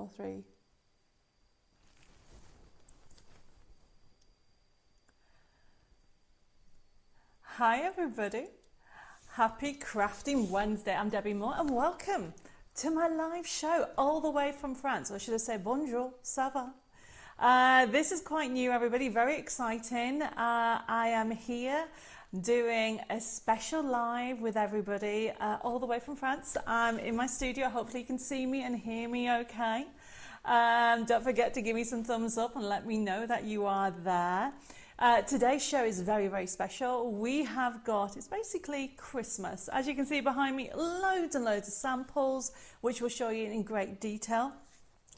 4, 3. Hi everybody. Happy Crafting Wednesday. I'm Debbie Moore and welcome to my live show all the way from France. Or should I say bonjour, ça va? This is quite new, everybody. Very exciting. I am here doing a special live with everybody all the way from France. I'm in my studio. Hopefully you can see me and hear me okay. Don't forget to give me some thumbs up and let me know that you are there. Today's show is very, very special. We have got, it's basically Christmas. As you can see behind me, loads and loads of samples, which we'll show you in great detail.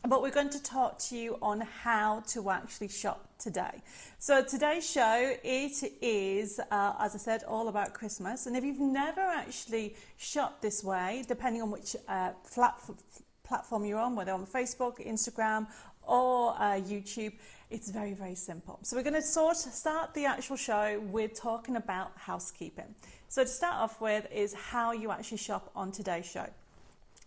But we're going to talk to you on how to actually shop today. So today's show, it is, as I said, all about Christmas. And if you've never actually shopped this way, depending on which platform you're on, whether on Facebook, Instagram, or YouTube, it's very, very simple. So we're going to start the actual show with talking about housekeeping. So to start off with is how you actually shop on today's show.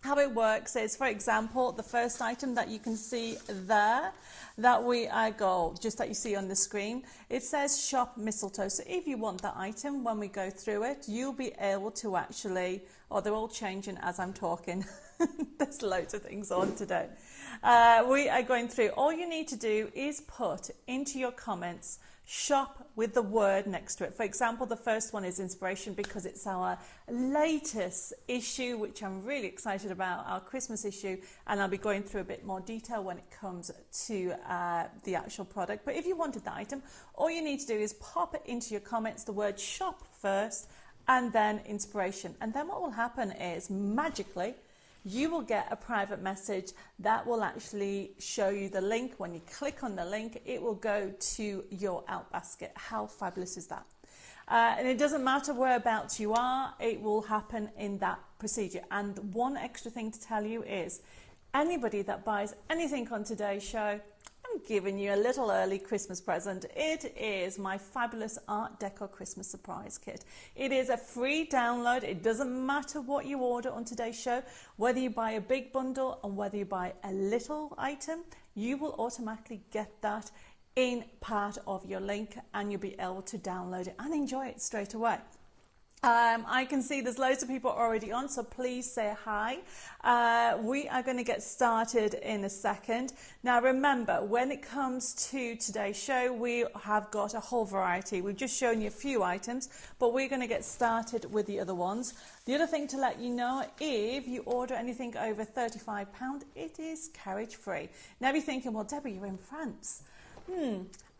How it works is, for example, the first item that you can see there, that you see on the screen, it says shop mistletoe. So if you want that item, when we go through it, you'll be able to actually, they're all changing as I'm talking. There's loads of things on today. We are going through. All you need to do is put into your comments shop with the word next to it. For example, the first one is inspiration because it's our latest issue, which I'm really excited about, our Christmas issue, and I'll be going through a bit more detail when it comes to the actual product. But if you wanted the item, all you need to do is pop it into your comments, the word shop first, and then inspiration. And then what will happen is, magically, you will get a private message that will actually show you the link. When you click on the link, it will go to your out basket. How fabulous is that? And it doesn't matter whereabouts you are, it will happen in that procedure. And one extra thing to tell you is, anybody that buys anything on today's show, I'm giving you a little early Christmas present. It is my fabulous Art Deco Christmas surprise kit. It is a free download. It doesn't matter what you order on today's show, whether you buy a big bundle or whether you buy a little item, you will automatically get that in part of your link and you'll be able to download it and enjoy it straight away. I can see there's loads of people already on, so please say hi. We are going to get started in a second. Now remember, when it comes to today's show, we have got a whole variety. We've just shown you a few items, but we're going to get started with the other ones. The other thing to let you know, if you order anything over £35, it is carriage free. Now you're thinking, well, Debbie, you're in France.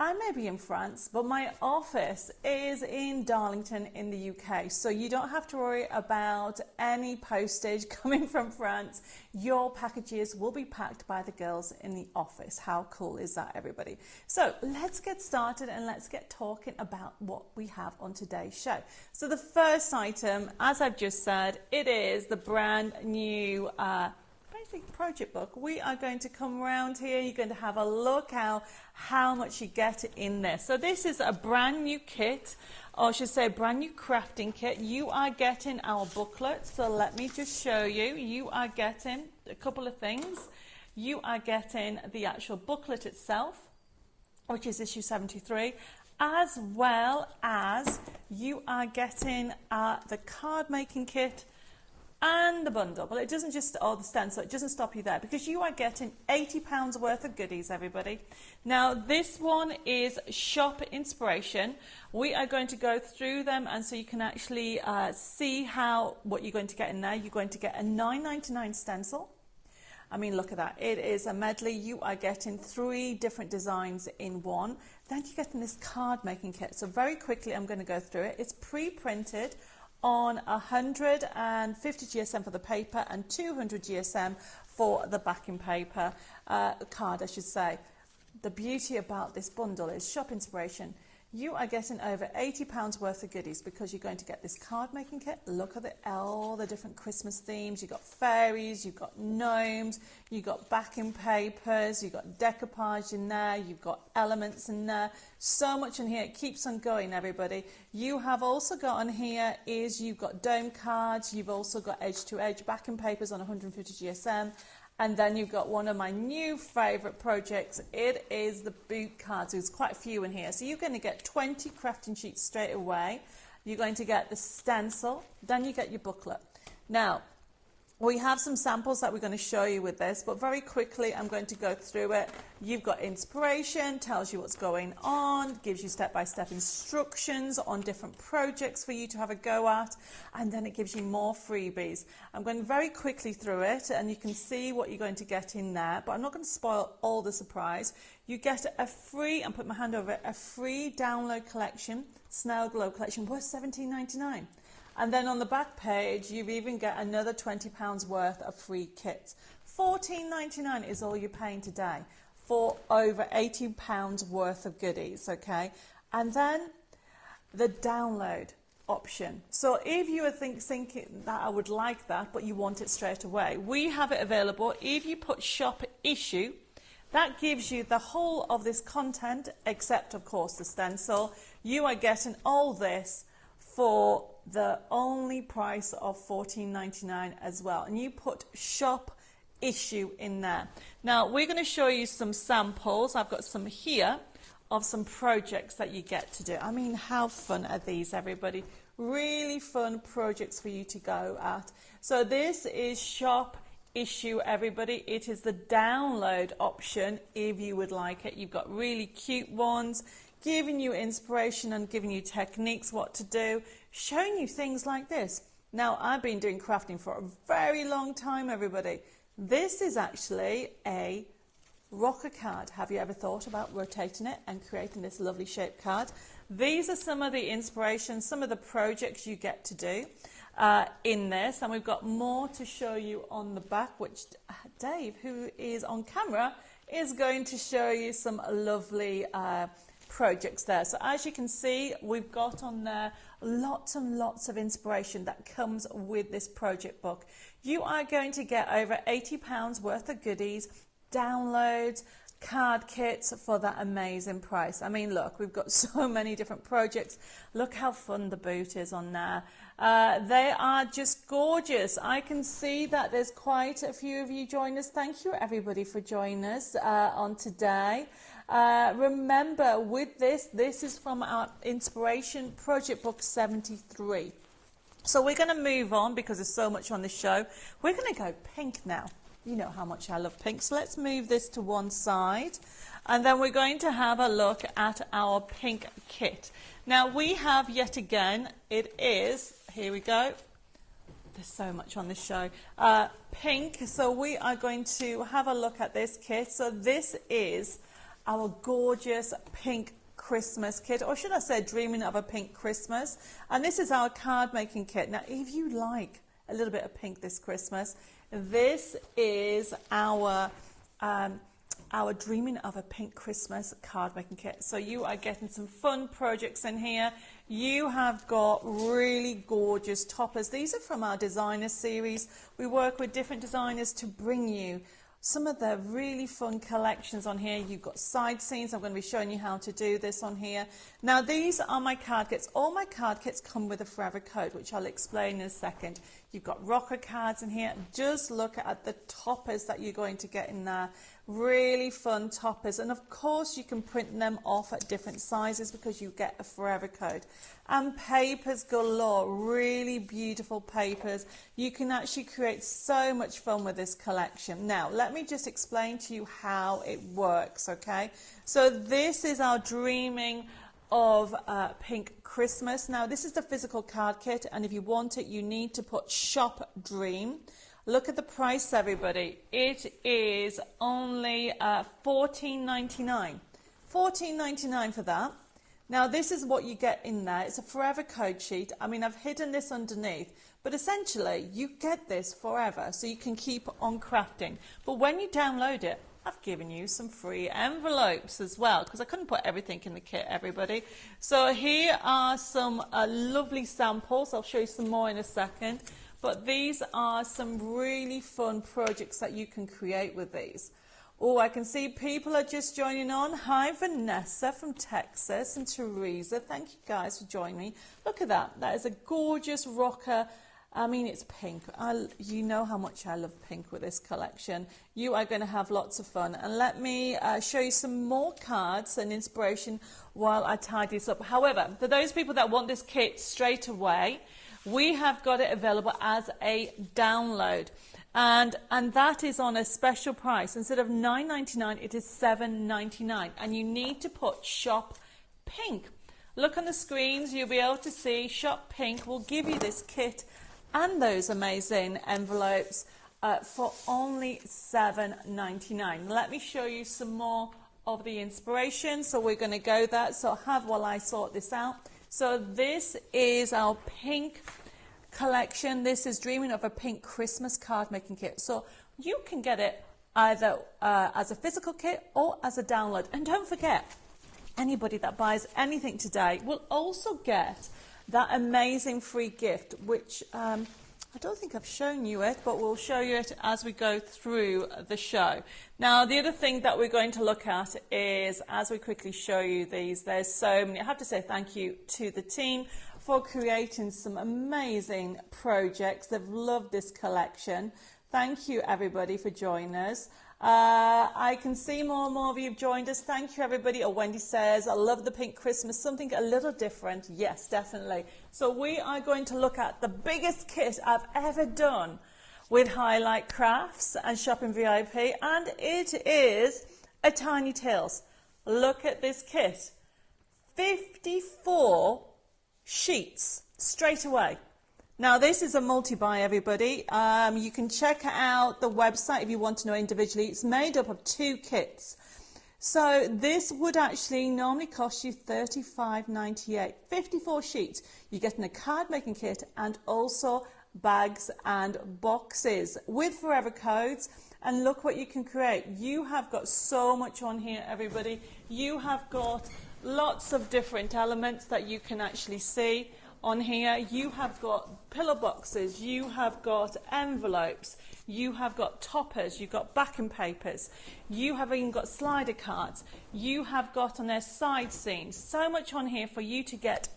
I may be in France, but my office is in Darlington in the UK, so you don't have to worry about any postage coming from France. Your packages will be packed by the girls in the office. How cool is that, everybody? So let's get started and let's get talking about what we have on today's show. So the first item, as I've just said, it is the brand new project book. We are going to come around here. You're going to have a look how much you get in this. So this is a brand new kit, or I should say a brand new crafting kit. You are getting our booklet. So let me just show you. You are getting a couple of things. You are getting the actual booklet itself, which is issue 73, as well as you are getting the card making kit and the bundle. Well, it doesn't just, the stand, so it doesn't stop you there, because you are getting £80 worth of goodies, everybody. Now, this one is shop inspiration. We are going to go through them, and so you can actually see what you're going to get in there. You're going to get a £9.99 stencil. I mean, look at that. It is a medley. You are getting 3 different designs in one. Then you're getting this card making kit. So very quickly, I'm going to go through it. It's pre-printed on 150 GSM for the paper and 200 GSM for the backing paper, card I should say. The beauty about this bundle is shop inspiration. You are getting over £80 worth of goodies because you're going to get this card making kit. Look at all the different Christmas themes. You've got fairies, you've got gnomes, you've got backing papers, you've got decoupage in there, you've got elements in there. So much in here. It keeps on going, everybody. You have also got on here you've got dome cards, you've also got edge to edge backing papers on 150 GSM. And then you've got one of my new favorite projects. It is the boot cards. There's quite a few in here. So you're going to get 20 crafting sheets straight away. You're going to get the stencil. Then you get your booklet. Now, we have some samples that we're going to show you with this, but very quickly I'm going to go through it. You've got inspiration, tells you what's going on, gives you step-by-step instructions on different projects for you to have a go at, and then it gives you more freebies. I'm going very quickly through it, and you can see what you're going to get in there, but I'm not going to spoil all the surprise. You get a free, and put my hand over it, a free download collection, Snail Glow collection, worth $17.99. And then on the back page, you even get another £20 worth of free kits. $14.99 is all you're paying today for over £80 worth of goodies, okay? And then the download option. So if you are thinking that I would like that, but you want it straight away, we have it available. If you put shop issue, that gives you the whole of this content, except of course the stencil. You are getting all this for the only price of $14.99 as well, and you put shop issue in there. Now we're going to show you some samples. I've got some here of some projects that you get to do. I mean, how fun are these, everybody? Really fun projects for you to go at. So this is shop issue, everybody. It is the download option if you would like it. You've got really cute ones giving you inspiration and giving you techniques what to do, showing you things like this. Now, I've been doing crafting for a very long time, everybody. This is actually a rocker card. Have you ever thought about rotating it and creating this lovely shaped card? These are some of the inspirations, some of the projects you get to do in this, and we've got more to show you on the back, which Dave, who is on camera, is going to show you some lovely projects there. So as you can see, we've got on there lots and lots of inspiration that comes with this project book. You are going to get over £80 worth of goodies, downloads, card kits for that amazing price. I mean, look, we've got so many different projects. Look how fun the boot is on there. They are just gorgeous. I can see that there's quite a few of you joining us. Thank you, everybody, for joining us on today. Remember, with this is from our Inspiration Project Book 73. So we're going to move on because there's so much on the show. We're going to go pink now. You know how much I love pink. So let's move this to one side. And then we're going to have a look at our pink kit. Now we have yet again, it is, here we go. There's so much on this show. Pink. So we are going to have a look at this kit. So this is our gorgeous pink Christmas kit, or should I say dreaming of a pink Christmas. And this is our card making kit. Now if you like a little bit of pink this Christmas, this is our dreaming of a pink Christmas card making kit. So you are getting some fun projects in here. You have got really gorgeous toppers. These are from our designer series. We work with different designers to bring you some of the really fun collections on here. You've got side scenes. I'm going to be showing you how to do this on here. Now these are my card kits. All my card kits come with a forever code, which I'll explain in a second. You've got rocker cards in here. Just look at the toppers that you're going to get in there. Really fun toppers. And of course you can print them off at different sizes because you get a forever code. And papers galore. Really beautiful papers. You can actually create so much fun with this collection. Now let me just explain to you how it works, okay? So this is our dreaming of pink Christmas. Now this is the physical card kit, and if you want it you need to put shop dream. Look at the price, everybody. It is only $14.99. $14.99 for that. Now this is what you get in there. It's a forever code sheet. I mean, I've hidden this underneath, but essentially you get this forever so you can keep on crafting. But when you download it, I've given you some free envelopes as well because I couldn't put everything in the kit, everybody. So here are some lovely samples. I'll show you some more in a second. But these are some really fun projects that you can create with these. Oh, I can see people are just joining on. Hi, Vanessa from Texas and Teresa. Thank you guys for joining me. Look at that. That is a gorgeous rocker I mean, it's pink. You know how much I love pink with this collection. You are going to have lots of fun. And let me show you some more cards and inspiration while I tidy this up. However, for those people that want this kit straight away, we have got it available as a download. And that is on a special price. Instead of $9.99, it is $7.99. And you need to put Shop Pink. Look on the screens, you'll be able to see Shop Pink will give you this kit and those amazing envelopes for only $7.99. Let me show you some more of the inspiration. So we're going to go there. So have while I sort this out. So this is our pink collection. This is Dreaming of a Pink Christmas card making kit. So you can get it either as a physical kit or as a download. And don't forget, anybody that buys anything today will also get that amazing free gift, which I don't think I've shown you it, but we'll show you it as we go through the show. Now, the other thing that we're going to look at is, as we quickly show you these, there's so many. I have to say thank you to the team for creating some amazing projects. They've loved this collection. Thank you, everybody, for joining us. I can see more and more of you have joined us. Thank you, everybody. Oh, Wendy says, I love the pink Christmas, something a little different. Yes, definitely. So we are going to look at the biggest kit I've ever done with Highlight Crafts and Shopping VIP, and it is a Tiny Tales. Look at this kit. 54 sheets straight away. Now, this is a multi-buy, everybody. You can check out the website if you want to know individually. It's made up of 2 kits. So this would actually normally cost you $35.98. 54 sheets. You're getting a card making kit and also bags and boxes with forever codes. And look what you can create. You have got so much on here, everybody. You have got lots of different elements that you can actually see on here. You have got pillow boxes, you have got envelopes, you have got toppers, you've got backing papers, you have even got slider cards, you have got on their side scenes. So much on here for you to get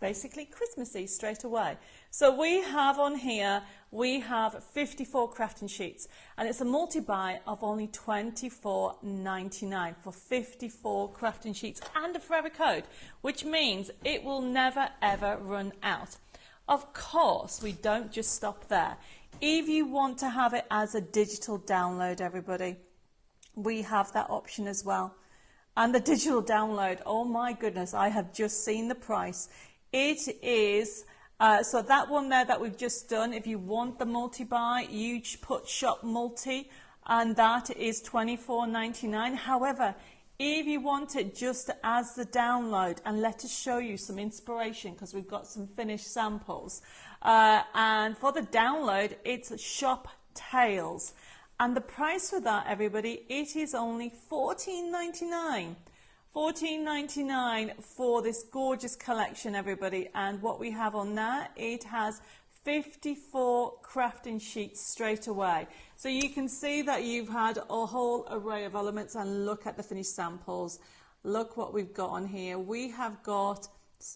basically Christmassy straight away. So we have on here, we have 54 crafting sheets, and it's a multi-buy of only $24.99 for 54 crafting sheets and a forever code, which means it will never ever run out. Of course, we don't just stop there. If you want to have it as a digital download, everybody, we have that option as well. And the digital download, oh my goodness, I have just seen the price. It is, so that one there that we've just done, if you want the multi-buy, you put Shop Multi, and that is $24.99. However, if you want it just as the download, and let us show you some inspiration because we've got some finished samples. And for the download, it's Shop Tales. And the price for that, everybody, it is only $14.99. $14.99 for this gorgeous collection, everybody. And what we have on there, it has 54 crafting sheets straight away. So you can see that you've had a whole array of elements, and look at the finished samples. Look what we've got on here. We have got,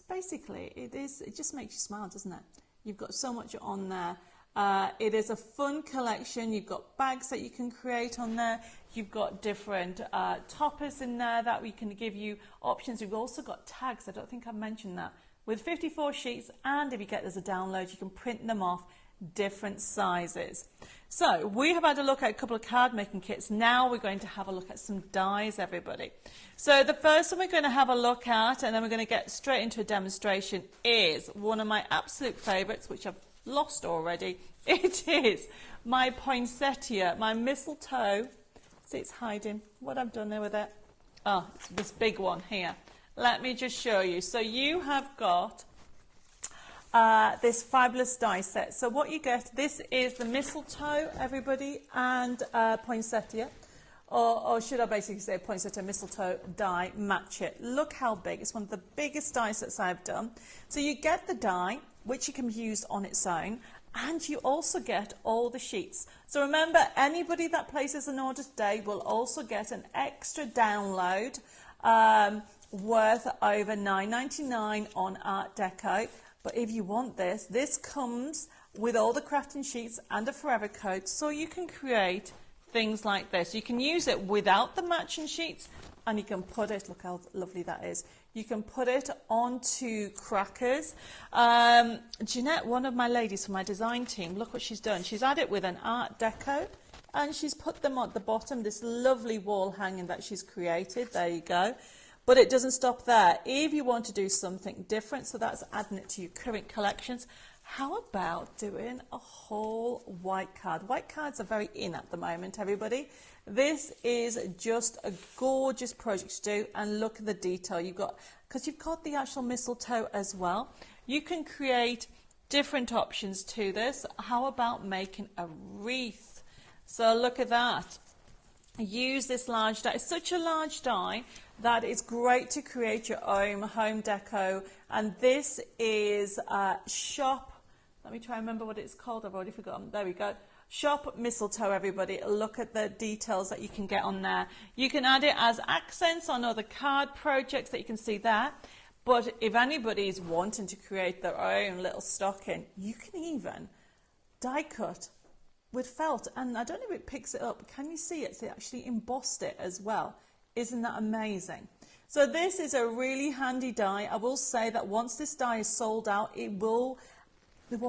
basically, it just makes you smile, doesn't it? You've got so much on there. It is a fun collection. You've got bags that you can create on there. You've got different toppers in there that we can give you options. We've also got tags. I don't think I've mentioned that. With 54 sheets, and if you get this as a download, you can print them off different sizes. So we have had a look at a couple of card making kits. Now we're going to have a look at some dies, everybody. So the first one we're going to have a look at, and then we're going to get straight into a demonstration, is one of my absolute favorites, which I've lost already. It is my poinsettia, my mistletoe. See, it's hiding. What I've done there with it. Oh, it's this big one here. Let me just show you. So you have got this fabulous die set. So what you get, this is the mistletoe, everybody, and poinsettia. Or should I basically say poinsettia, mistletoe, die, match it. Look how big. It's one of the biggest die sets I've done. So you get the die, which you can use on its own, and you also get all the sheets. So remember, anybody that places an order today will also get an extra download worth over $9.99 on Art Deco. But if you want this, this comes with all the crafting sheets and a forever code, so you can create things like this. You can use it without the matching sheets, and you can put it, look how lovely that is, you can put it onto crackers. Jeanette, one of my ladies from my design team, look what she's done. She's added with an Art Deco, and she's put them at the bottom, this lovely wall hanging that she's created. There you go. But it doesn't stop there. If you want to do something different, so that's adding it to your current collections, how about doing a whole white card? White cards are very in at the moment, everybody. This is just a gorgeous project to do, and look at the detail you've got, because you've got the actual mistletoe as well. You can create different options to this. How about making a wreath? So look at that. Use this large die. It's such a large die that it's great to create your own home deco. And this is Shop. Let me try and remember what it's called. I've already forgotten. There we go. Shop Mistletoe, everybody. Look at the details that you can get on there. You can add it as accents on other card projects that you can see there. But if anybody is wanting to create their own little stocking, you can even die cut with felt. And I don't know if it picks it up. Can you see it? So it actually embossed it as well. Isn't that amazing? So this is a really handy die. I will say that once this die is sold out, it won't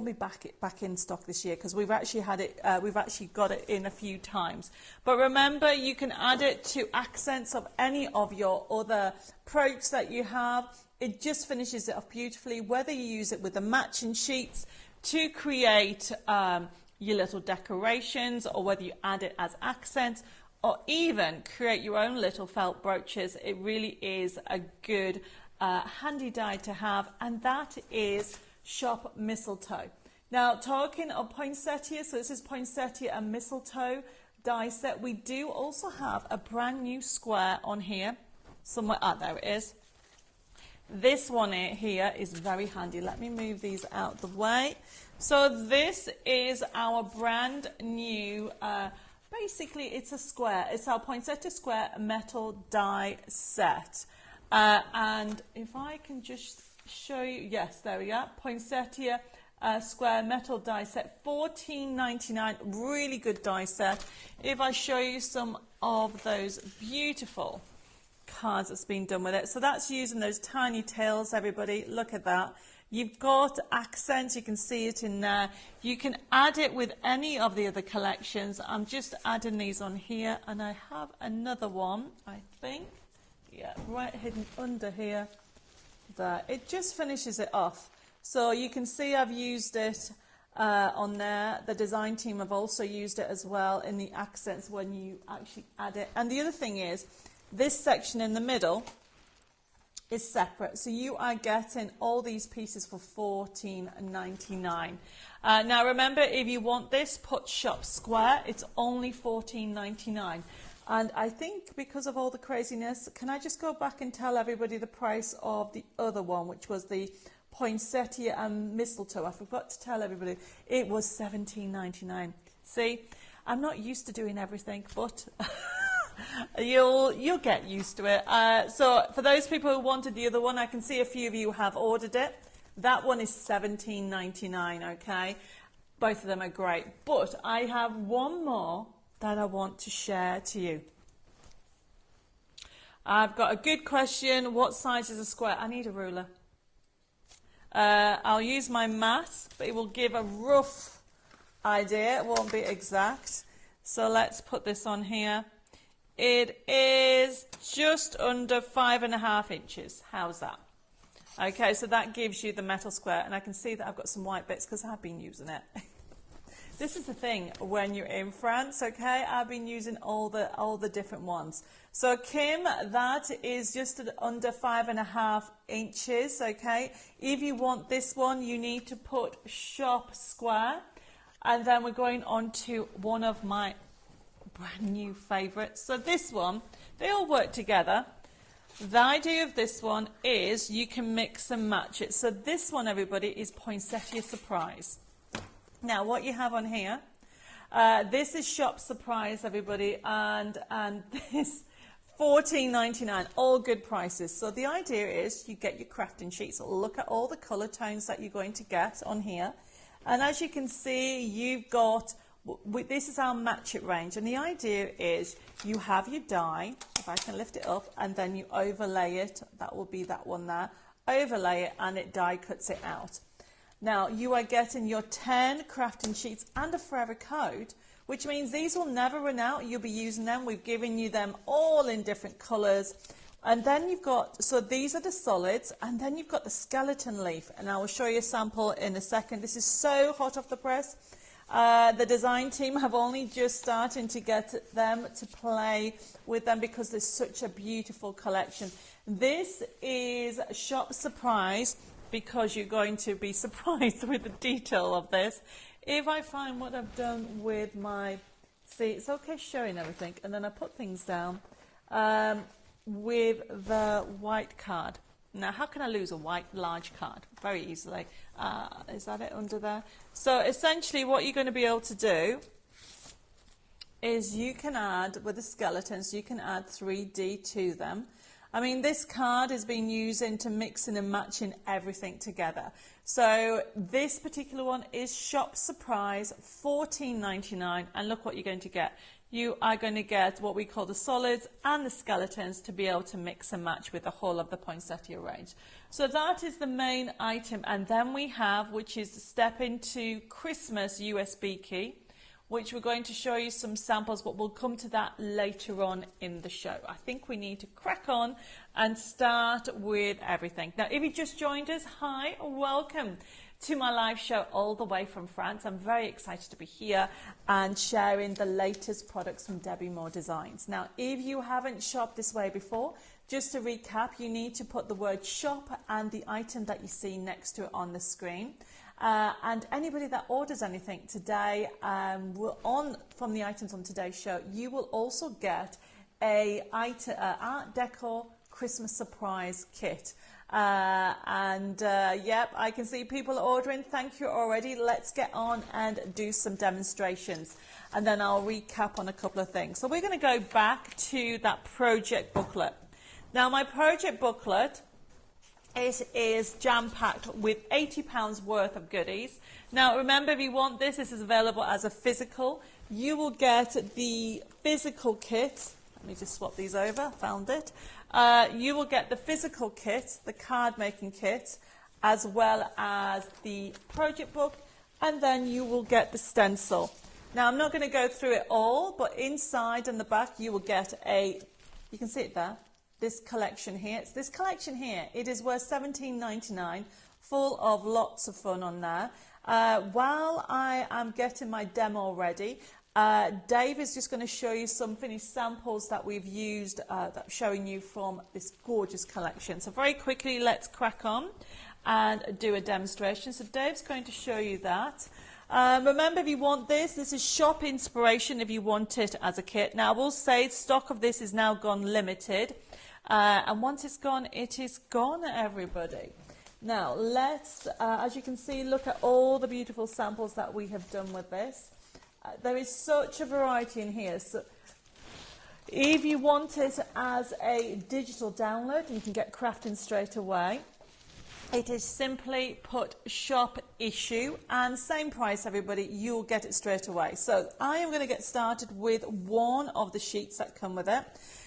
be back in stock this year, because we've actually had it. We've actually got it in a few times. But remember, you can add it to accents of any of your other projects that you have. It just finishes it off beautifully. Whether you use it with the matching sheets to create your little decorations, or whether you add it as accents, or even create your own little felt brooches, it really is a good handy die to have. And that is Shop Mistletoe. Now, talking of poinsettia, so this is poinsettia and mistletoe die set. We do also have a brand new square on here somewhere. There it is. This one here is very handy. Let me move these out the way. So this is our brand new, basically it's a square. It's our poinsettia square metal die set. And if I can just show you, yes, there we are, poinsettia square metal die set, $14.99, really good die set. If I show you some of those beautiful cards that's been done with it, so that's using those tiny tails, everybody, look at that. You've got accents, you can see it in there. You can add it with any of the other collections. I'm just adding these on here, and I have another one, I think, yeah, right hidden under here. There. It just finishes it off. So you can see I've used it on there. The design team have also used it as well in the accents when you actually add it. And the other thing is, this section in the middle is separate. So you are getting all these pieces for $14.99. Now remember, if you want this, put Shop Square. It's only $14.99. And I think because of all the craziness, can I just go back and tell everybody the price of the other one, which was the poinsettia and mistletoe? I forgot to tell everybody. It was $17.99. See, I'm not used to doing everything, but you'll get used to it. So for those people who wanted the other one, I can see a few of you have ordered it. That one is $17.99, okay? Both of them are great. But I have one more that I want to share to you. I've got a good question. What size is a square? I need a ruler. I'll use my mat, but it will give a rough idea. It won't be exact. So let's put this on here. It is just under 5.5 inches. How's that? Okay, so that gives you the metal square. And I can see that I've got some white bits because I've been using it. This is the thing when you're in France, okay? I've been using all the different ones. So Kim, that is just under 5.5 inches, okay? If you want this one, you need to put Shop Square. And then we're going on to one of my brand new favorites. So this one, they all work together. The idea of this one is you can mix and match it. So this one, everybody, is Poinsettia Surprise. Now, what you have on here, this is Shop Surprise, everybody, and this $14.99, all good prices. So the idea is you get your crafting sheets, look at all the colour tones that you're going to get on here, And as you can see, you've got, this is our match it range. And the idea is you have your die, if I can lift it up, and then you overlay it. That will be that one there. Overlay it and it die cuts it out. Now you are getting your 10 crafting sheets and a forever code, which means these will never run out. You'll be using them. We've given you them all in different colours. And then you've got, so these are the solids, and then you've got the skeleton leaf. And I will show you a sample in a second. This is so hot off the press. The design team have only just started to get them to play with them because there's such a beautiful collection. This is Shop Surprise because you're going to be surprised with the detail of this. If I find what I've done with my, see, it's okay showing everything, and then I put things down with the white card. Now, how can I lose a white large card? Very easily. Is that it under there? So essentially what you're going to be able to do is you can add, with the skeletons, you can add 3D to them. I mean, this card has been used into mixing and matching everything together. So this particular one is Shop Surprise, $14.99, and look what you're going to get. You are going to get what we call the solids and the skeletons to be able to mix and match with the whole of the poinsettia range. So that is the main item, and then we have, which is Step Into Christmas USB key, which we're going to show you some samples, but we'll come to that later on in the show. I think we need to crack on and start with everything. Now, if you just joined us, hi, welcome to my live show all the way from France. I'm very excited to be here and sharing the latest products from Debbie Moore Designs. Now, if you haven't shopped this way before, just to recap, you need to put the word shop and the item that you see next to it on the screen. And anybody that orders anything today from the items on today's show, you will also get a Art Deco Christmas surprise kit. Yep, I can see people ordering. Thank you already. Let's get on and do some demonstrations, and then I'll recap on a couple of things. So we're going to go back to that project booklet. Now, my project booklet, it is jam-packed with £80 worth of goodies. Now, remember, if you want this, this is available as a physical. You will get the physical kit. Let me just swap these over. Found it. You will get the physical kit, the card-making kit, as well as the project book, and then you will get the stencil. Now, I'm not going to go through it all, but inside and the back, you will get you can see it there, this collection here. It's this collection here. It is worth $17.99, full of lots of fun on there. While I am getting my demo ready, Dave is just going to show you some finished samples that we've used, that I'm showing you from this gorgeous collection. So very quickly, let's crack on and do a demonstration. So Dave's going to show you that. Remember, if you want this is shop inspiration if you want it as a kit. Now, I will say stock of this is now gone limited. And once it's gone, it is gone, everybody. Now, let's, as you can see, look at all the beautiful samples that we have done with this. There is such a variety in here. So if you want it as a digital download, you can get crafting straight away. It is simply put shop issue, and same price, everybody, you'll get it straight away. So I am going to get started with one of the sheets that come with it.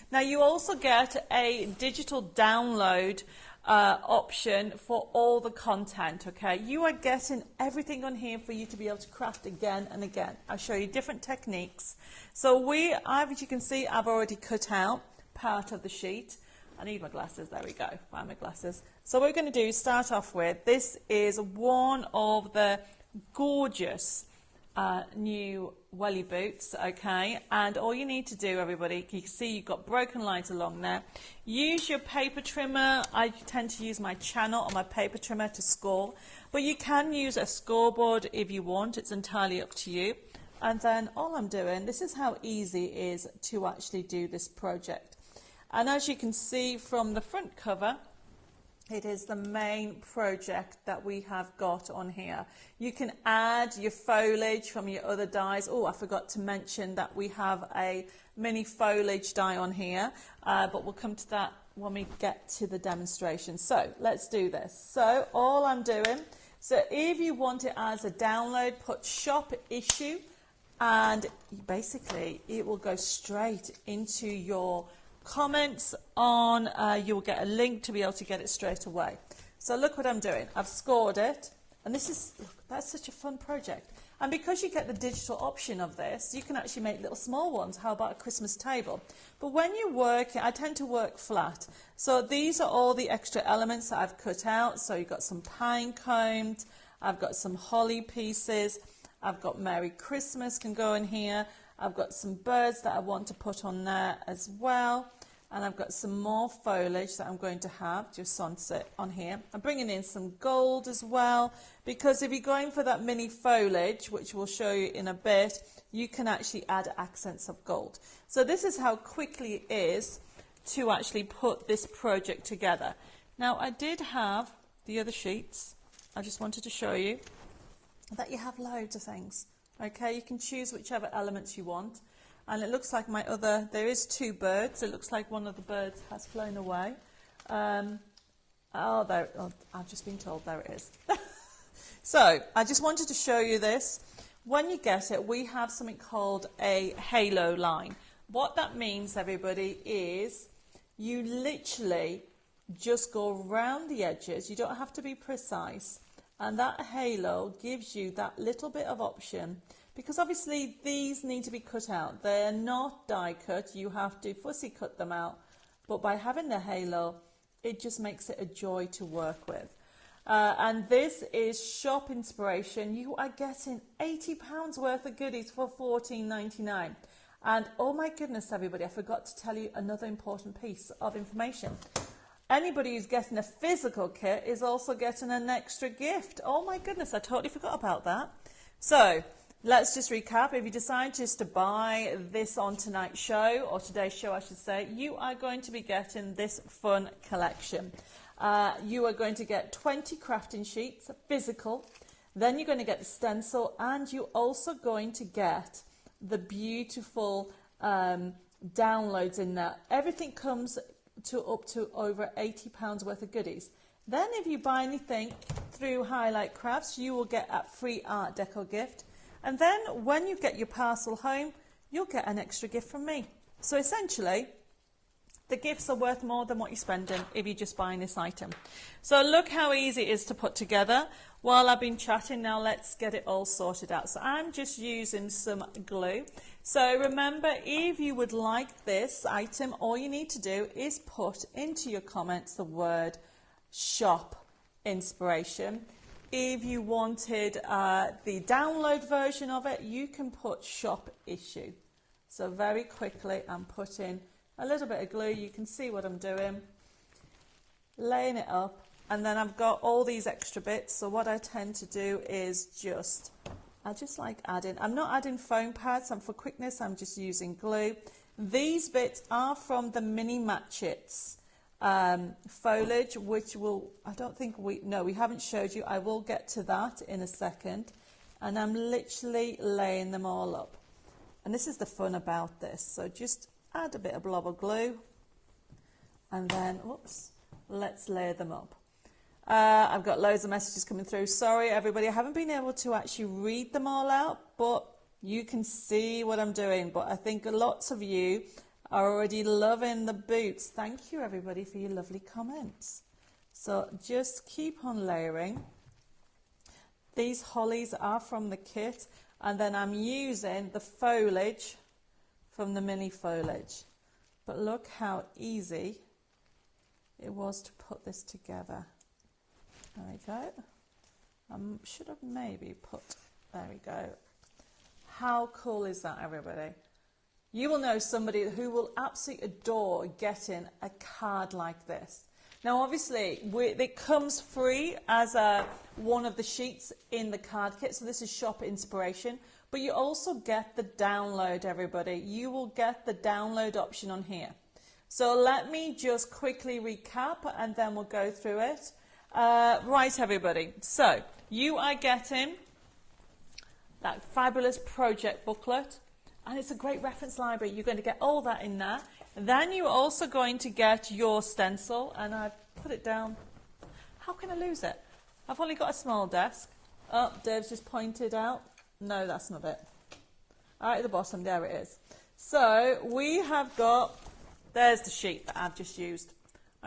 Now, you also get a digital download option for all the content, okay? You are getting everything on here for you to be able to craft again and again. I'll show you different techniques. So as you can see, I've already cut out part of the sheet. I need my glasses, there we go, find my glasses. So what we're going to do is start off with, this is one of the gorgeous new welly boots, okay, and all you need to do, everybody, you can see you've got broken lines along there. Use your paper trimmer. I tend to use my channel or my paper trimmer to score, but you can use a scoreboard if you want. It's entirely up to you. And then all I'm doing, this is how easy it is to actually do this project. And as you can see from the front cover, it is the main project that we have got on here. You can add your foliage from your other dies. Oh, I forgot to mention that we have a mini foliage die on here, but we'll come to that when we get to the demonstration. So let's do this. So all I'm doing, So if you want it as a download, put shop issue, and basically it will go straight into your comments on, you'll get a link to be able to get it straight away. So look what I'm doing. I've scored it, and this is, look, that's such a fun project. And because you get the digital option of this, you can actually make little small ones. How about a Christmas table? But when you work, I tend to work flat. So these are all the extra elements that I've cut out. So you've got some pine cones, I've got some holly pieces, I've got Merry Christmas can go in here, I've got some birds that I want to put on there as well. And I've got some more foliage that I'm going to have just on here. I'm bringing in some gold as well, because if you're going for that mini foliage, which we'll show you in a bit, you can actually add accents of gold. So this is how quickly it is to actually put this project together. Now I did have the other sheets. I just wanted to show you that you have loads of things. Okay, you can choose whichever elements you want. And it looks like my other, there is two birds. It looks like one of the birds has flown away. I've just been told there it is. So I just wanted to show you this. When you get it, we have something called a halo line. What that means, everybody, is you literally just go around the edges. You don't have to be precise. And that halo gives you that little bit of option. Because obviously these need to be cut out. They're not die cut. You have to fussy cut them out. But by having the halo, it just makes it a joy to work with. And this is shop inspiration. You are getting £80 worth of goodies for $14.99. And oh my goodness, everybody, I forgot to tell you another important piece of information. Anybody who's getting a physical kit is also getting an extra gift. Oh my goodness, I totally forgot about that. So let's just recap. If you decide just to buy this on tonight's show, or today's show I should say, you are going to be getting this fun collection. You are going to get 20 crafting sheets, physical. Then you're going to get the stencil, and you're also going to get the beautiful downloads in there. Everything comes to up to over £80 worth of goodies. Then if you buy anything through Highlight Crafts, you will get a free Art Deco gift. And then when you get your parcel home, you'll get an extra gift from me. So essentially, the gifts are worth more than what you're spending if you're just buying this item. So look how easy it is to put together. While I've been chatting, now let's get it all sorted out. So I'm just using some glue. So remember, if you would like this item, all you need to do is put into your comments the word shop inspiration. If you wanted the download version of it, you can put shop issue. So very quickly, I'm putting a little bit of glue. You can see what I'm doing. Laying it up. And then I've got all these extra bits. So what I tend to do is I just like adding. I'm not adding foam pads. For quickness, I'm just using glue. These bits are from the Mini Matchets foliage, which we haven't showed you. I will get to that in a second. And I'm literally laying them all up. And this is the fun about this. So just add a bit of blob of glue. And then, let's layer them up. I've got loads of messages coming through. Sorry, everybody, I haven't been able to actually read them all out, but you can see what I'm doing. But I think lots of you are already loving the boots. Thank you, everybody, for your lovely comments. So just keep on layering. These hollies are from the kit, and then I'm using the foliage from the mini foliage. But look how easy it was to put this together. There we go. I should have maybe put, there we go. How cool is that, everybody? You will know somebody who will absolutely adore getting a card like this. Now, obviously, it comes free as one of the sheets in the card kit. So this is shop inspiration. But you also get the download, everybody. You will get the download option on here. So let me just quickly recap, and then we'll go through it. Right, everybody. So you are getting that fabulous project booklet, and it's a great reference library. You're going to get all that in there. Then you're also going to get your stencil, and I've put it down. How can I lose it? I've only got a small desk. Oh, Dave's just pointed out. No, that's not it. Right at the bottom, there it is. So we have got, there's the sheet that I've just used.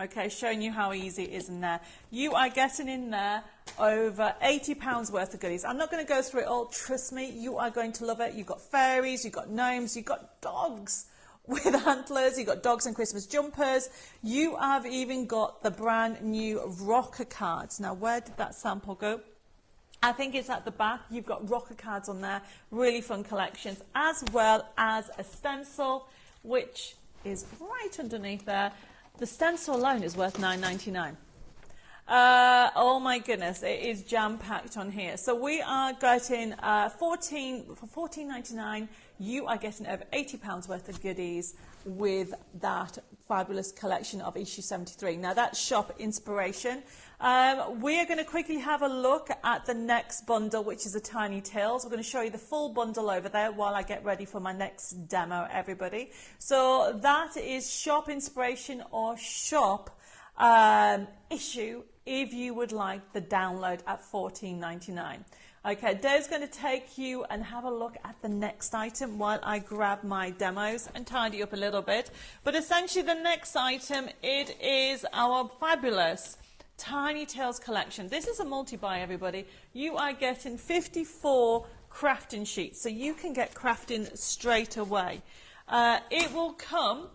Okay, showing you how easy it is in there. You are getting in there over £80 worth of goodies. I'm not going to go through it all. Trust me, you are going to love it. You've got fairies, you've got gnomes, you've got dogs with antlers, you've got dogs and Christmas jumpers. You have even got the brand new rocker cards. Now, where did that sample go? I think it's at the back. You've got rocker cards on there, really fun collections, as well as a stencil, which is right underneath there. The stencil alone is worth $9.99. Oh my goodness, it is jam-packed on here. So we are getting for $14.99. You are getting over £80 worth of goodies with that fabulous collection of issue 73. Now that's shop inspiration. We are going to quickly have a look at the next bundle, which is a Tiny Tales. We're going to show you the full bundle over there while I get ready for my next demo, everybody. So that is shop inspiration or shop issue if you would like the download at $14.99. Okay, Dave's going to take you and have a look at the next item while I grab my demos and tidy up a little bit. But essentially the next item, it is our fabulous Tiny Tales collection. This is a multi-buy, everybody. You are getting 54 crafting sheets, so you can get crafting straight away. It will come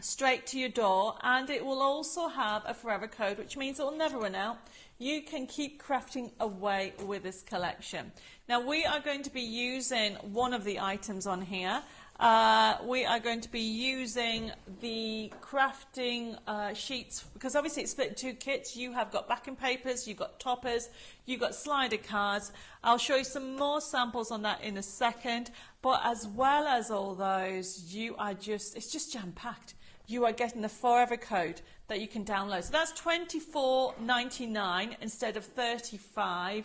straight to your door, and it will also have a forever code, which means it will never run out. You can keep crafting away with this collection. Now we are going to be using one of the items on here. We are going to be using the crafting sheets, because obviously it's split into two kits. You have got backing papers, you've got toppers, you've got slider cards. I'll show you some more samples on that in a second, but as well as all those, it's just jam-packed. You are getting the forever code that you can download. So that's $24.99 instead of $35.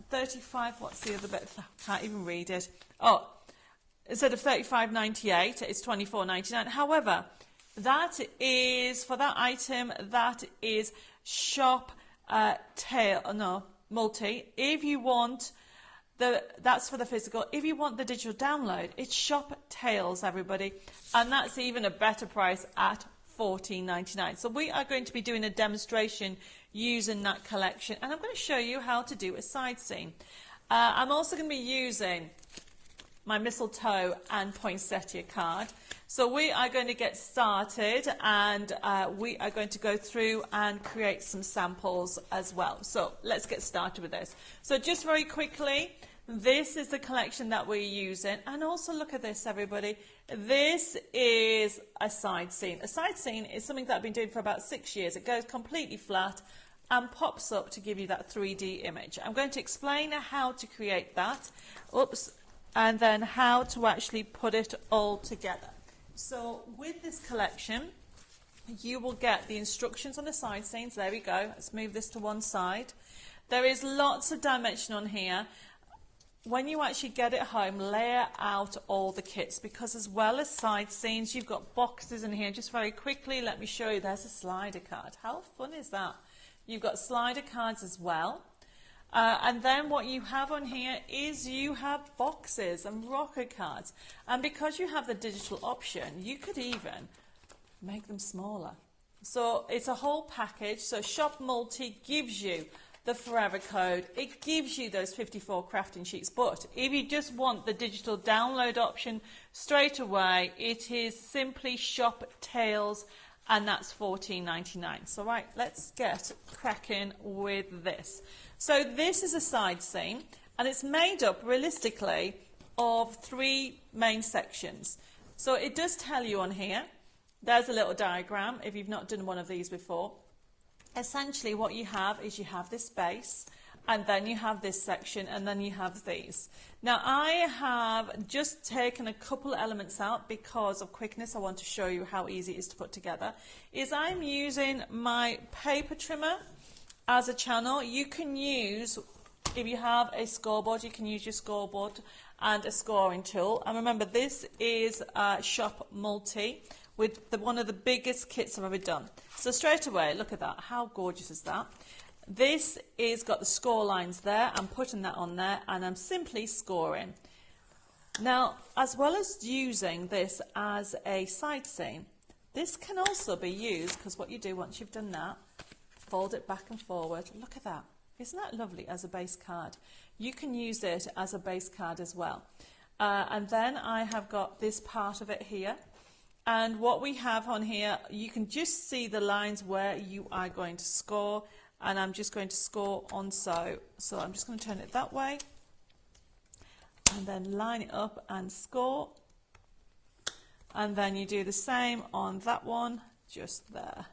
35, what's the other bit? I can't even read it. Oh, instead of $35.98, it's $24.99. However, that is, for that item, that is shop multi. If you want that's for the physical. If you want the digital download, it's Shop Tales, everybody, and that's even a better price at $14.99. So we are going to be doing a demonstration using that collection, and I'm going to show you how to do a side scene. I'm also going to be using my mistletoe and poinsettia card. So we are going to get started, and we are going to go through and create some samples as well. So let's get started with this. So just very quickly, this is the collection that we're using, and also look at this, everybody. This is a side scene. A side scene is something that I've been doing for about 6 years. It goes completely flat and pops up to give you that 3D image. I'm going to explain how to create that. Oops. And then how to actually put it all together. So with this collection, you will get the instructions on the side scenes. There we go. Let's move this to one side. There is lots of dimension on here. When you actually get it home, layer out all the kits, because as well as side scenes, you've got boxes in here. Just very quickly, let me show you. There's a slider card. How fun is that? You've got slider cards as well. And then what you have on here is you have boxes and rocker cards. And because you have the digital option, you could even make them smaller. So it's a whole package. So Shop Multi gives you the forever code. It gives you those 54 crafting sheets. But if you just want the digital download option straight away, it is simply Shop Tales, and that's $14.99. So right, let's get cracking with this. So this is a side scene, and it's made up realistically of 3 main sections. So it does tell you on here, there's a little diagram if you've not done one of these before. Essentially what you have is you have this base, and then you have this section, and then you have these. Now I have just taken a couple elements out because of quickness. I want to show you how easy it is to put together. I'm using my paper trimmer as a channel. You can use, if you have a scoreboard, you can use your scoreboard and a scoring tool. And remember, this is Shop Multi with one of the biggest kits I've ever done. So straight away, look at that. How gorgeous is that? this is got the score lines there. I'm putting that on there and I'm simply scoring. Now, as well as using this as a side seam, this can also be used, because what you do once you've done that, fold it back and forward. Look at that. Isn't that lovely as a base card? You can use it as a base card as well. And then I have got this part of it here. And what we have on here, you can just see the lines where you are going to score. And I'm just going to score on so. So I'm just going to turn it that way. And then line it up and score. And then you do the same on that one, just there,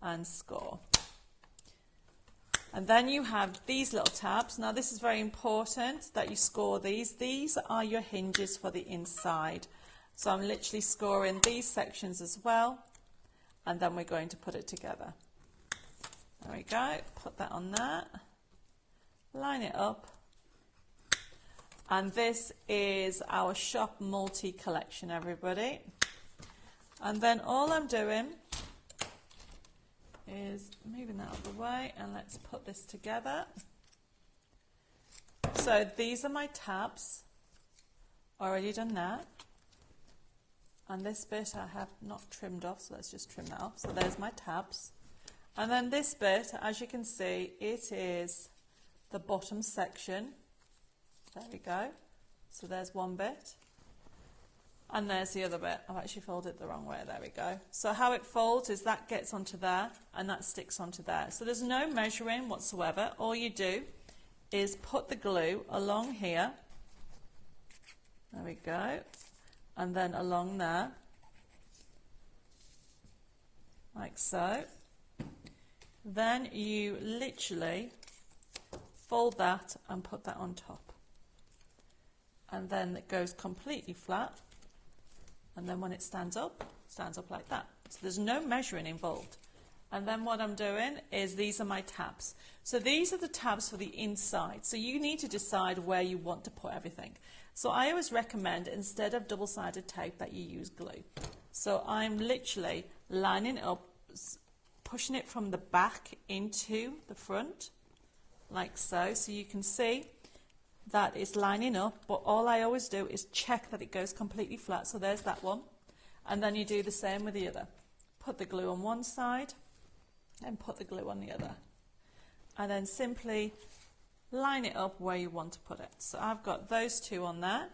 and score. And then you have these little tabs. Now this is very important that you score these. These are your hinges for the inside. So I'm literally scoring these sections as well. And then we're going to put it together. There we go. Put that on there. Line it up. And this is our Shop Multi collection, everybody. And then all I'm doing is moving that out of the way, and let's put this together. So these are my tabs. Already done that. And this bit I have not trimmed off, so let's just trim that off. So there's my tabs. And then this bit, as you can see, it is the bottom section. There we go. So there's one bit. And there's the other bit. I've actually folded it the wrong way. There we go. So how it folds is that gets onto there and that sticks onto there. So there's no measuring whatsoever. All you do is put the glue along here. There we go. And then along there. Like so. Then you literally fold that and put that on top. And then it goes completely flat. And then when it stands up like that. So there's no measuring involved. And then what I'm doing is these are my tabs. So these are the tabs for the inside. So you need to decide where you want to put everything. So I always recommend, instead of double-sided tape, that you use glue. So I'm literally lining it up, pushing it from the back into the front, like so. So you can see that it's lining up, but all I always do is check that it goes completely flat. So there's that one. And then you do the same with the other. Put the glue on one side and put the glue on the other. And then simply line it up where you want to put it. So I've got those two on there.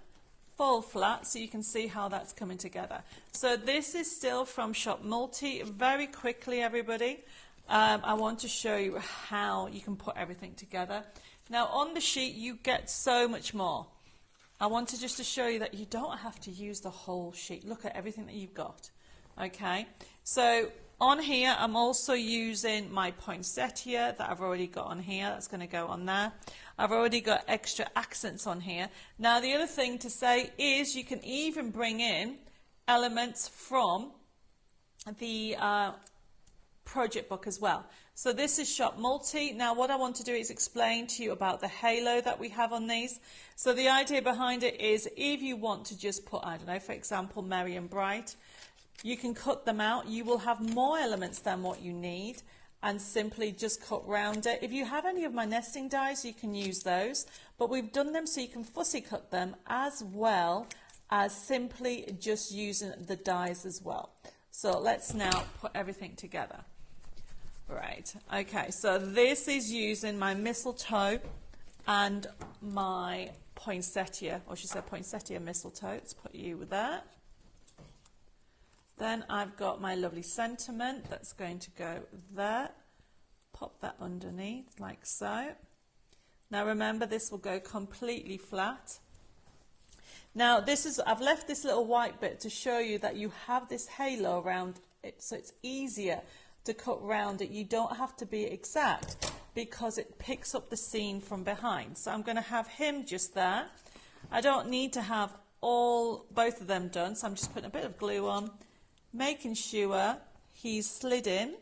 Fall flat, so you can see how that's coming together. So this is still from Shop Multi. Very quickly, everybody, I want to show you how you can put everything together. Now on the sheet you get so much more. I wanted just to show you that you don't have to use the whole sheet. Look at everything that you've got. Okay, so on here I'm also using my poinsettia that I've already got on here. That's going to go on there. I've already got extra accents on here. Now the other thing to say is you can even bring in elements from the project book as well. So this is Shop Multi. Now what I want to do is explain to you about the halo that we have on these. So the idea behind it is if you want to just put, I don't know, for example, Merry and Bright, you can cut them out. You will have more elements than what you need and simply just cut round it. If you have any of my nesting dies, you can use those. But we've done them so you can fussy cut them as well as simply just using the dies as well. So let's now put everything together. Right, okay, so this is using my mistletoe and my poinsettia, or she said poinsettia mistletoe. Let's put you there. Then I've got my lovely sentiment that's going to go there. Pop that underneath like so. Now remember, this will go completely flat. Now this is, I've left this little white bit to show you that you have this halo around it, so it's easier to cut round it. You don't have to be exact because it picks up the scene from behind. So I'm going to have him just there. I don't need to have both of them done, so I'm just putting a bit of glue on, making sure he's slid in,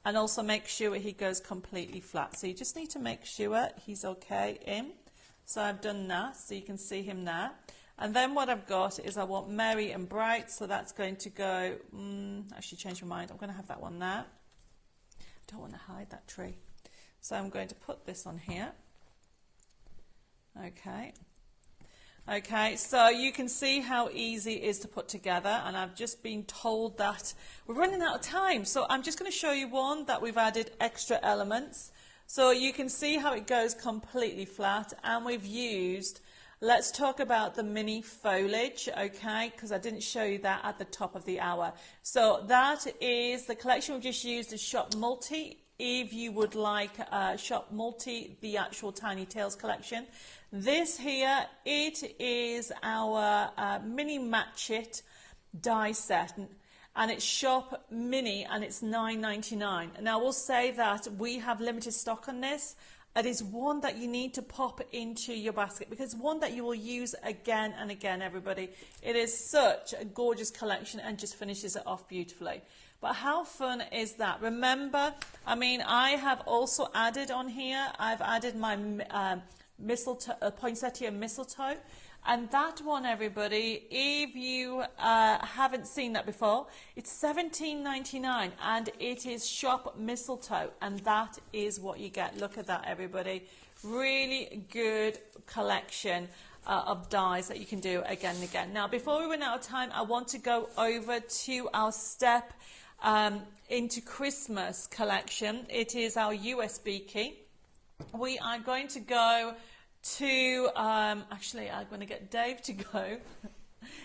and also make sure he goes completely flat. So you just need to make sure he's okay in. So I've done that, so you can see him there. And then what I've got is I want Merry and Bright, so that's going to go, actually changed my mind, I'm going to have that one there. Don't want to hide that tree. So I'm going to put this on here. Okay, so you can see how easy it is to put together, and I've just been told that we're running out of time. So I'm just going to show you one that we've added extra elements. So you can see how it goes completely flat, and we've used, let's talk about the mini foliage, okay, because I didn't show you that at the top of the hour. So that is the collection we've just used is Shop Multi. If you would like Shop Multi, the actual Tiny Tales collection. This here, it is our mini match it die set, and it's Shop Mini, and it's $9.99. Now, I will say that we have limited stock on this. It is one that you need to pop into your basket because one that you will use again and again, everybody. It is such a gorgeous collection and just finishes it off beautifully. But how fun is that? Remember, I mean, I have also added on here, I've added my mistletoe, poinsettia mistletoe. And that one, everybody, if you haven't seen that before, it's $17.99 and it is Shop Mistletoe, and that is what you get. Look at that, everybody. Really good collection of dies that you can do again and again. Now, before we run out of time, I want to go over to our Step into Christmas collection. It is our USB key. We are going to go to, actually I'm going to get Dave to go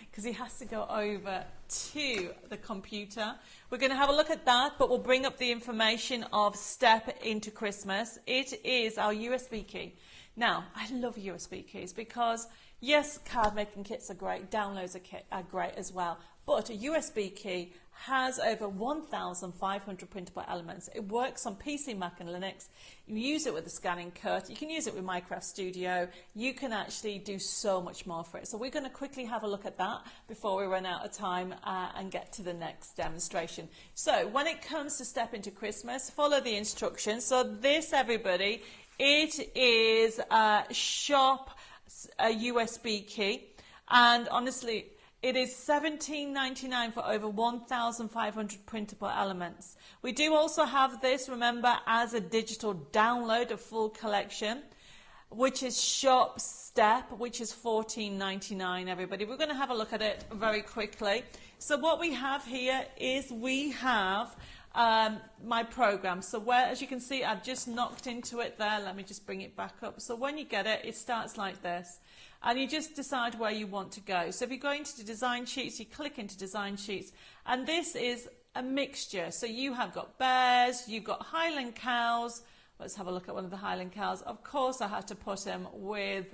because he has to go over to the computer. We're going to have a look at that, but we'll bring up the information of Step into Christmas. It is our USB key. Now, I love USB keys because, yes, card making kits are great, downloads are great as well, but a USB key has over 1,500 printable elements. It works on PC, Mac and Linux. You use it with the scanning cut. You can use it with Minecraft Studio. You can actually do so much more for it. So we're going to quickly have a look at that before we run out of time and get to the next demonstration. So when it comes to Step into Christmas, follow the instructions. So this, everybody, it is Shop a USB key, and honestly, it is $17.99 for over 1,500 printable elements. We do also have this, remember, as a digital download, a full collection, which is Shop Step, which is $14.99, everybody. We're going to have a look at it very quickly. So what we have here is we have my program. So where, as you can see, I've just knocked into it there. Let me just bring it back up. So when you get it, it starts like this. And you just decide where you want to go. So if you go into design sheets, you click into design sheets, and this is a mixture. So you have got bears, you've got Highland cows. Let's have a look at one of the Highland cows. Of course, I had to put him with,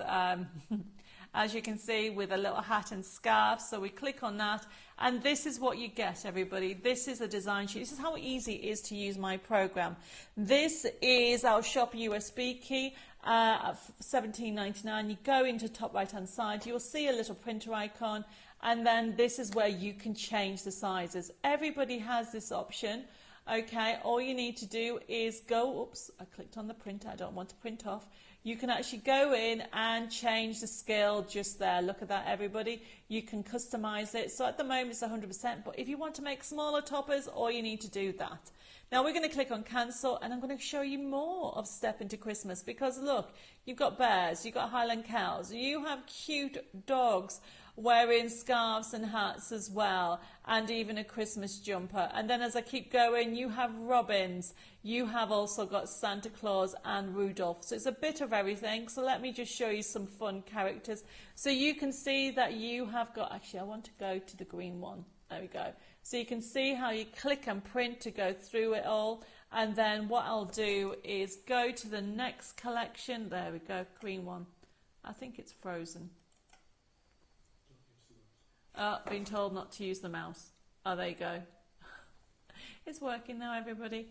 as you can see, with a little hat and scarf. So we click on that, and this is what you get, everybody. This is a design sheet. This is how easy it is to use my program. This is our Shop USB key. At $17.99, you go into top right hand side, you'll see a little printer icon, and then this is where you can change the sizes. Everybody has this option. Okay, all you need to do is go, oops, I clicked on the printer, I don't want to print off. You can actually go in and change the scale just there. Look at that, everybody. You can customize it. So at the moment it's 100%, but if you want to make smaller toppers, all you need to do that. Now we're going to click on cancel, and I'm going to show you more of Step into Christmas, because look, you've got bears, you've got Highland cows, you have cute dogs wearing scarves and hats as well, and even a Christmas jumper. And then as I keep going, you have robins, you have also got Santa Claus and Rudolph. So it's a bit of everything. So let me just show you some fun characters. So you can see that you have got, actually I want to go to the green one. There we go. So you can see how you click and print to go through it all. And then what I'll do is go to the next collection. There we go, green one. I think it's frozen. Been told not to use the mouse. Oh, there you go. It's working now, everybody.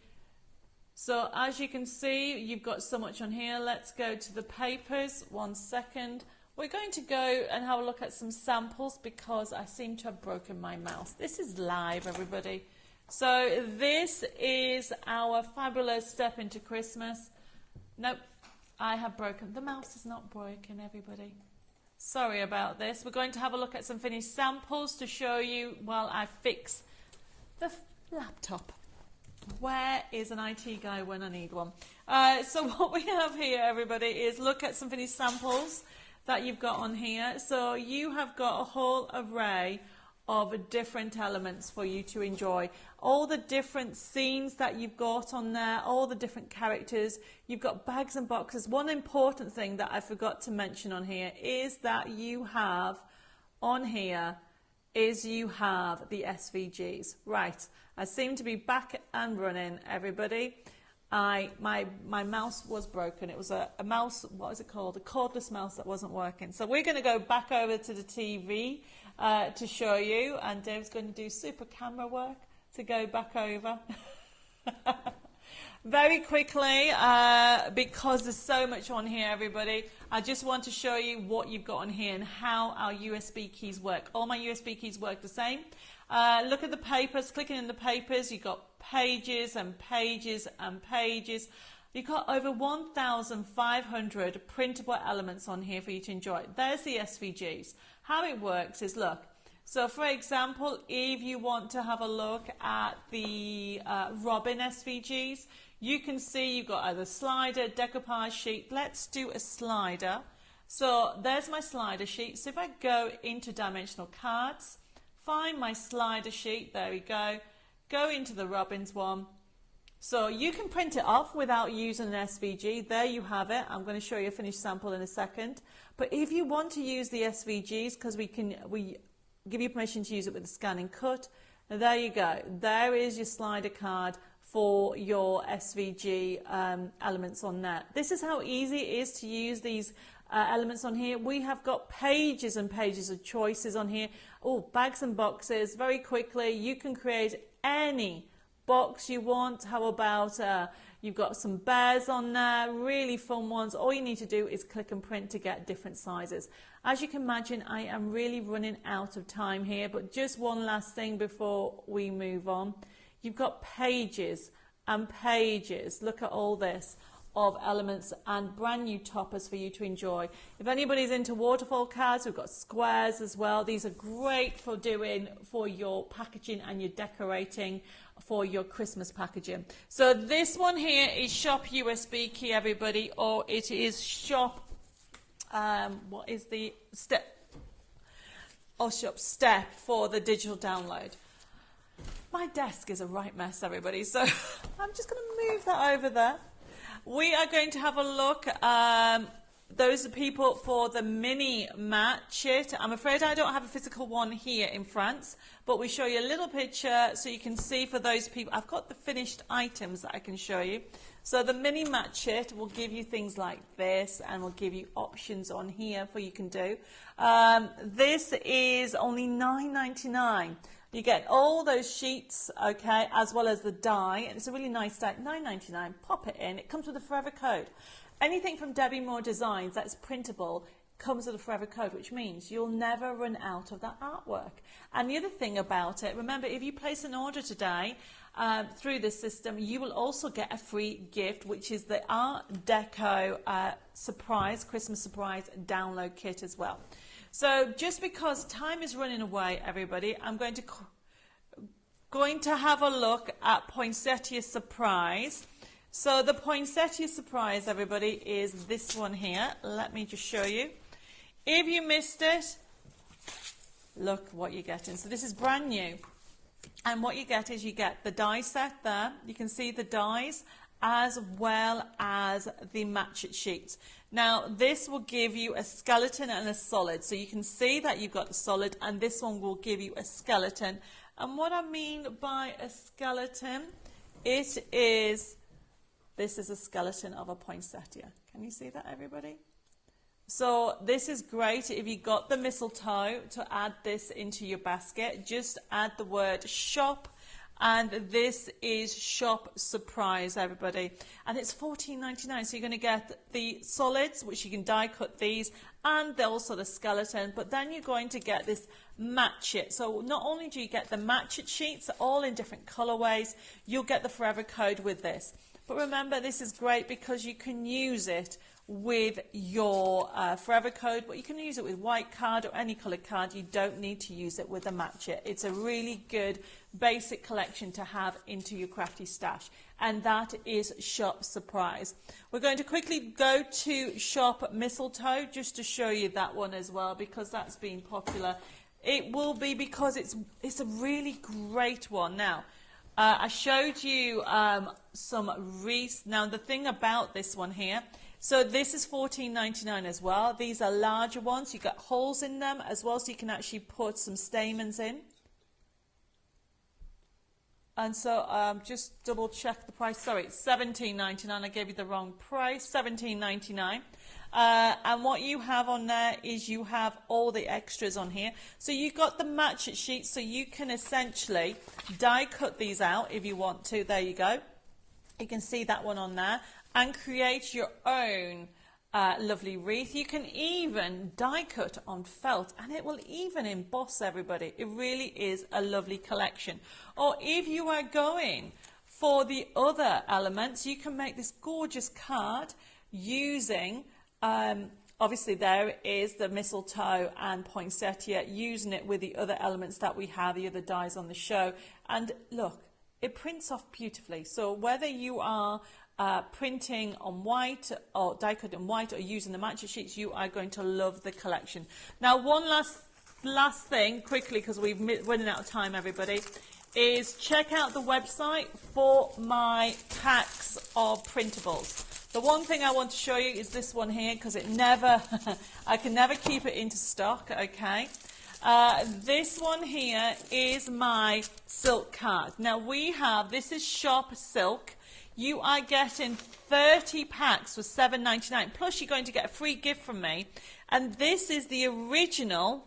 So as you can see, you've got so much on here. Let's go to the papers. 1 second. We're going to go and have a look at some samples because I seem to have broken my mouse. This is live, everybody. So this is our fabulous Step into Christmas. Nope, I have broken. The mouse is not broken, everybody. Sorry about this. We're going to have a look at some finished samples to show you while I fix the laptop. Where is an IT guy when I need one? So what we have here, everybody, is look at some of these samples that you've got on here. So you have got a whole array of different elements for you to enjoy. All the different scenes that you've got on there, all the different characters. You've got bags and boxes. One important thing that I forgot to mention on here is that you have on here you have the SVGs. Right, I seem to be back and running, everybody. My mouse was broken. It was a mouse, what is it called? A cordless mouse that wasn't working. So we're going to go back over to the TV to show you, and Dave's going to do super camera work to go back over. Very quickly, because there's so much on here, everybody, I just want to show you what you've got on here and how our USB keys work. All my USB keys work the same. Look at the papers, clicking in the papers, you've got pages and pages and pages. You've got over 1,500 printable elements on here for you to enjoy. There's the SVGs. How it works is, look, so for example, if you want to have a look at the Robin SVGs, you can see you've got either slider, decoupage sheet. Let's do a slider. So there's my slider sheet. So if I go into dimensional cards, find my slider sheet, there we go into the Robins one. So you can print it off without using an SVG. There you have it. I'm going to show you a finished sample in a second. But if you want to use the SVGs, because we give you permission to use it with the scan and cut, there you go. There is your slider card for your SVG elements on there. This is how easy it is to use these elements on here. We have got pages and pages of choices on here. Oh, bags and boxes. Very quickly, you can create any box you want. How about you've got some bears on there, really fun ones. All you need to do is click and print to get different sizes. As you can imagine, I am really running out of time here, but just one last thing before we move on. You've got pages and pages. Look at all this of elements and brand new toppers for you to enjoy. If anybody's into waterfall cards, we've got squares as well. These are great for doing for your packaging and your decorating for your Christmas packaging. So this one here is Shop USB key, everybody, or it is Shop, what is the step? Or Shop Step for the digital download. My desk is a right mess, everybody, so I'm just going to move that over there. We are going to have a look. Those are people for the mini mat sheet. I'm afraid I don't have a physical one here in France, but we show you a little picture so you can see for those people. I've got the finished items that I can show you. So the mini mat sheet will give you things like this, and will give you options on here for you can do. This is only $9.99. You get all those sheets, okay, as well as the die, and it's a really nice die, $9.99. Pop it in. It comes with a forever code. Anything from Debbie Moore Designs that's printable comes with a forever code, which means you'll never run out of that artwork. And the other thing about it, remember, if you place an order today through this system, you will also get a free gift, which is the Art Deco surprise, Christmas surprise download kit as well. So just because time is running away, everybody, I'm going to have a look at Poinsettia Surprise. So the Poinsettia Surprise, everybody, is this one here. Let me just show you. If you missed it, look what you're getting. So this is brand new. And what you get is you get the die set there. You can see the dies as well as the match it sheets. Now this will give you a skeleton and a solid. So you can see that you've got the solid, and this one will give you a skeleton. And what I mean by a skeleton, this is a skeleton of a poinsettia. Can you see that, everybody? So this is great if you got the mistletoe to add this into your basket. Just add the word shop, and this is Shop Surprise, everybody. And it's $14.99, so you're going to get the solids, which you can die cut these, and also the skeleton, but then you're going to get this match it. So not only do you get the match it sheets, all in different colorways, you'll get the forever code with this. But remember, this is great because you can use it with your Forever code, but you can use it with white card or any colored card. You don't need to use it with a Match It. It's a really good basic collection to have into your crafty stash, and that is Shop Surprise. We're going to quickly go to Shop Mistletoe just to show you that one as well, because that's been popular. It will be because it's a really great one. Now, I showed you some wreaths. Now, the thing about this one here, so this is $14.99 as well. These are larger ones. You got holes in them as well, so you can actually put some stamens in. And so just double check the price. Sorry, it's $17.99. I gave you the wrong price. $17.99. And what you have on there is you have all the extras on here. So you've got the Match It sheets, so you can essentially die cut these out if you want to. There you go. You can see that one on there, and create your own lovely wreath. You can even die cut on felt, and it will even emboss, everybody. It really is a lovely collection. Or if you are going for the other elements, you can make this gorgeous card using obviously there is the mistletoe and poinsettia, using it with the other elements that we have, the other dies on the show. And look, it prints off beautifully. So whether you are printing on white or die cut in white or using the Match It sheets, you are going to love the collection. Now, one last thing quickly, because we're running out of time, everybody, is check out the website for my packs of printables. The one thing I want to show you is this one here, because it never, I can never keep it into stock, okay? This one here is my silk card. Now we have, this is Shop Silk. You are getting 30 packs for $7.99, plus you're going to get a free gift from me. And this is the original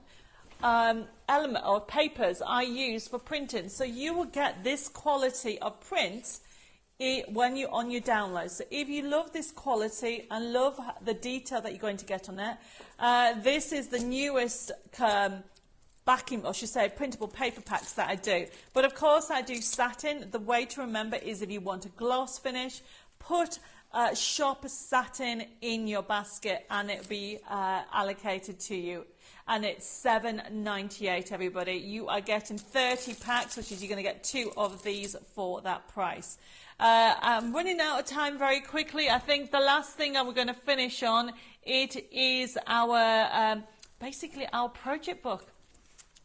element or papers I use for printing. So you will get this quality of prints when you're on your download. So if you love this quality and love the detail that you're going to get on it, this is the newest backing, or should say printable paper packs that I do. But of course I do satin. The way to remember is if you want a gloss finish, put Shop Satin in your basket and it'll be allocated to you. And it's $7.98, everybody. You are getting 30 packs, which is you're going to get 2 of these for that price. I'm running out of time very quickly. I think the last thing we're going to finish on, it is our basically our project book.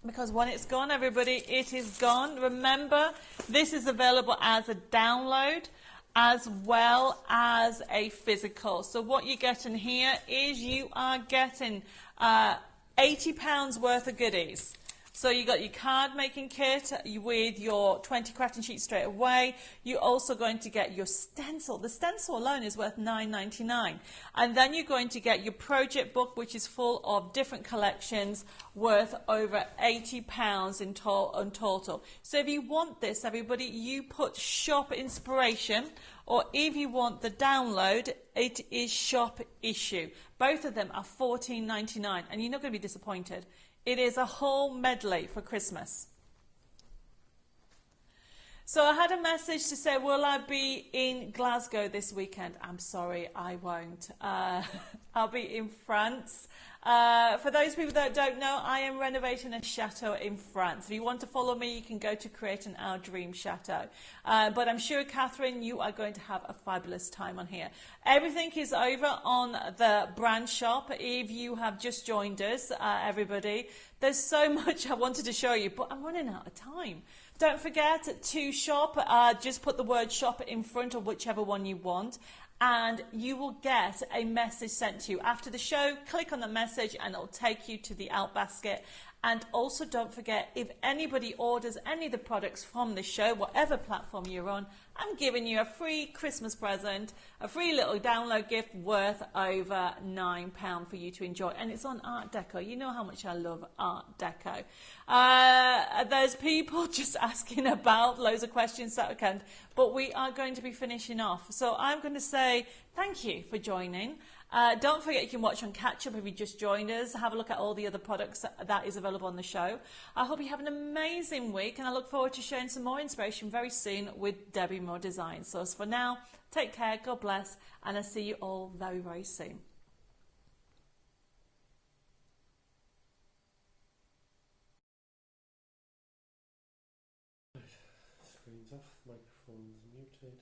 Because when it's gone, everybody, it is gone. Remember, this is available as a download as well as a physical. So what you're getting here is you are getting £80 worth of goodies. So you got your card making kit with your 20 crafting sheets straight away. You're also going to get your stencil. The stencil alone is worth $9.99. And then you're going to get your project book, which is full of different collections worth over £80 in total. So if you want this, everybody, you put Shop Inspiration, or if you want the download, it is Shop Issue. Both of them are $14.99, and you're not going to be disappointed. It is a whole medley for Christmas. So I had a message to say, will I be in Glasgow this weekend? I'm sorry, I won't. I'll be in France. For those people that don't know, I am renovating a chateau in France. If you want to follow me, you can go to Creating Our Dream Chateau. But I'm sure, Catherine, you are going to have a fabulous time on here. Everything is over on the brand shop. If you have just joined us, everybody, there's so much I wanted to show you, but I'm running out of time. Don't forget to shop. Just put the word shop in front of whichever one you want, and you will get a message sent to you. After the show, click on the message and it'll take you to the out basket. And also don't forget, if anybody orders any of the products from the show, whatever platform you're on, I'm giving you a free Christmas present, a free little download gift worth over £9 for you to enjoy. And it's on Art Deco. You know how much I love Art Deco. There's people just asking about loads of questions that weekend, but we are going to be finishing off. So I'm going to say thank you for joining. Don't forget you can watch on Catch Up if you just joined us. Have a look at all the other products that is available on the show. I hope you have an amazing week, and I look forward to sharing some more inspiration very soon with Debbie create more designs. So as for now, take care, God bless, and I'll see you all very, very soon. Screen's off, microphone's muted.